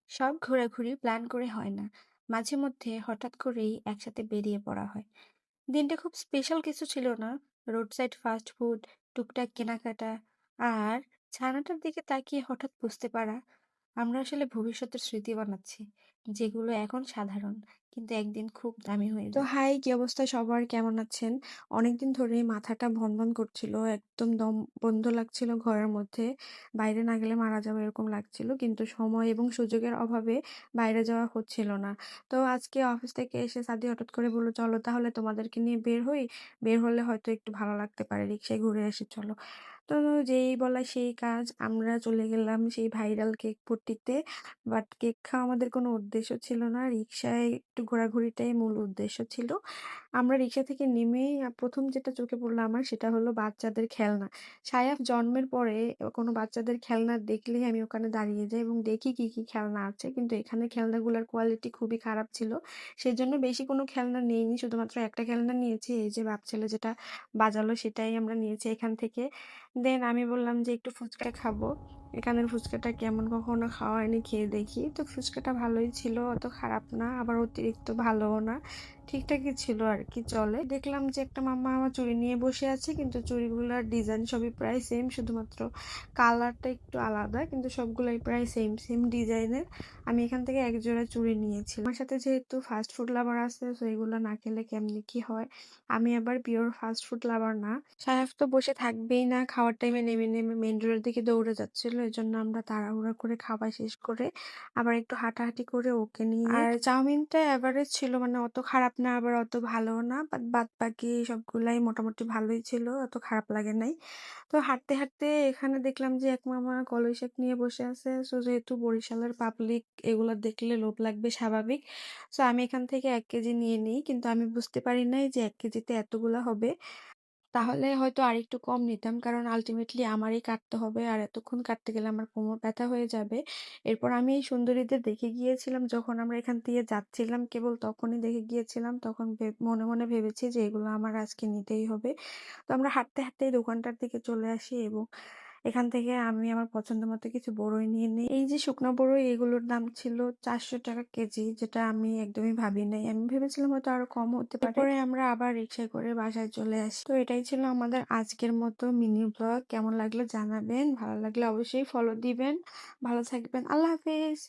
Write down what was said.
সব ঘোরাঘুরি প্ল্যান করে হয় না। মাঝে মধ্যে হঠাৎ করেই একসাথে বেরিয়ে পড়া হয়। দিনটা খুব স্পেশাল কিছু ছিল না। রোড সাইড ফাস্ট ফুড, টুকটাক কেনাকাটা আর ছানাটার দিকে তাকিয়ে হঠাৎ বুঝতে পারা আমরা আসলে ভবিষ্যতের স্মৃতি বানাচ্ছি, যেগুলো এখন সাধারণ কিন্তু একদিন খুব দামি হয়ে তো যাবে। হাই, কি অবস্থা সবার? কেমন আছেন? অনেকদিন ধরেই মাথাটা ভনভন করছিল। একদম দম বন্ধ লাগছিল ঘরের মধ্যে। বাইরে না গেলে মারা যাবো এরকম লাগছিল। কিন্তু সময় এবং সুযোগের অভাবে বাইরে যাওয়া হচ্ছিল না। তো আজকে অফিস থেকে এসে সাদি হঠাৎ করে বলল, "চলো তাহলে তোমাদেরকে নিয়ে বের হই। বের হলে হয়তো একটু ভালো লাগতে পারে। রিক্সায় ঘুরে আসি চলো।" তো যেই বলা সেই কাজ। আমরা চলে গেলাম সেই ভাইরাল কেক পট্টিতে। বাট কেক খাওয়া আমাদের কোনো উদ্দেশ্য ছিল না। রিক্সায় একটু ঘোরাঘুরিটাই মূল উদ্দেশ্য ছিল। আমরা রিক্সা থেকে নেমেই ১ম যেটা চোখে পড়ল আমার সেটা হলো বাচ্চাদের খেলনা। সায়াফ জন্মের পরে কোনো বাচ্চাদের খেলনা দেখলেই আমি ওখানে দাঁড়িয়ে যাই এবং দেখি কি, কি খেলনা আছে। কিন্তু এখানে খেলনাগুলার কোয়ালিটি খুবই খারাপ ছিল। সেজন্য বেশি কোনো খেলনা নেইনি। শুধুমাত্র একটা খেলনা নিয়েছি। এই যে বাপ ছেলে যেটা বাজালো সেটাই আমরা নিয়েছি এখান থেকে। দেন আমি বললাম যে একটু ফুচকা খাবো। এখানের ফুচকাটা কেমন, কখনো খাওয়া হয়নি, খেয়ে দেখি। তো ফুচকাটা ভালোই ছিল, অত খারাপ না, আবার অতিরিক্ত ভালোও না। ঠিকঠাকই ছিল আরকি, চলে। দেখলাম যে একটা মাম্মা আমার চুড়ি নিয়ে বসে আছে, কিন্তু চুড়িগুলার ডিজাইন সবই প্রায় সেম, শুধুমাত্র কালারটা একটু আলাদা। কিন্তু সবগুলাই প্রায় সেম, সেম ডিজাইনের। আমি এখান থেকে এক জোড়া চুড়ি নিয়েছিলাম। আমার সাথে যেহেতু ফাস্ট ফুড লাভার আছে, সো এগুলা না খেলে কেমনে কি হয়? আমি আবার পিওর ফাস্ট ফুড লাভার না। সায়াফ তো বসে থাকবেই না। খাওয়ার টাইমে নেমে, নেমে মেইন রোডের দিকে দৌড়ে যাচ্ছিল। এজন্য আমরা তাড়াহুড়া করে খাওয়া শেষ করে আবার একটু হাঁটাহাঁটি করে ওকে নিয়ে, আর চাউমিনটা এভারেজ ছিল, মানে অত খারাপ না আবার অত ভালোও না। বাট বাদবাকি সবগুলাই মোটামুটি ভালোই ছিল। অত খারাপ লাগে নাই। তো হাঁটতে, হাঁটতে এখানে দেখলাম যে এক মামা কলই শাক নিয়ে বসে আছে। সো যেহেতু বরিশালের পাবলিক এগুলা দেখলে লোভ লাগবে স্বাভাবিক। সো আমি এখান থেকে ১ কেজি নিয়ে নিই। কিন্তু আমি বুঝতে পারি নাই যে ১ কেজিতে এতগুলা হবে। তাহলে হয়তো আরেকটু কম নিতাম। কারণ আল্টিমেটলি আমারই কাটতে হবে। আর এতক্ষণ কাটতে গেলে আমার কোমর ব্যথা হয়ে যাবে। এরপর আমি এই সুন্দরীদের দেখে গিয়েছিলাম যখন আমরা এখান দিয়ে যাচ্ছিলাম, কেবল তখনই দেখে গিয়েছিলাম। তখন মনে, মনে ভেবেছি যে এগুলো আমার আজকে নিতেই হবে। তো আমরা হাঁটতে, হাঁটতে এই দোকানটার দিকে চলে আসি এবং এখান থেকে আমি আমার পছন্দ মতো কিছু বড়ই নিয়ে নিই। এই যে শুকনো বড়ই, এগুলোর দাম ছিল ৳৪০০ কেজি, যেটা আমি একদমই ভাবি নাই। আমি ভেবেছিলাম হয়তো আরো কম হতে পারে। এরপরে আমরা আবার রিক্সায় করে বাসায় চলে আসি। তো এটাই ছিল আমাদের আজকের মতো মিনি ব্লগ। কেমন লাগলো জানাবেন। ভালো লাগলে অবশ্যই ফলো দিবেন। ভালো থাকবেন। আল্লাহ হাফেজ।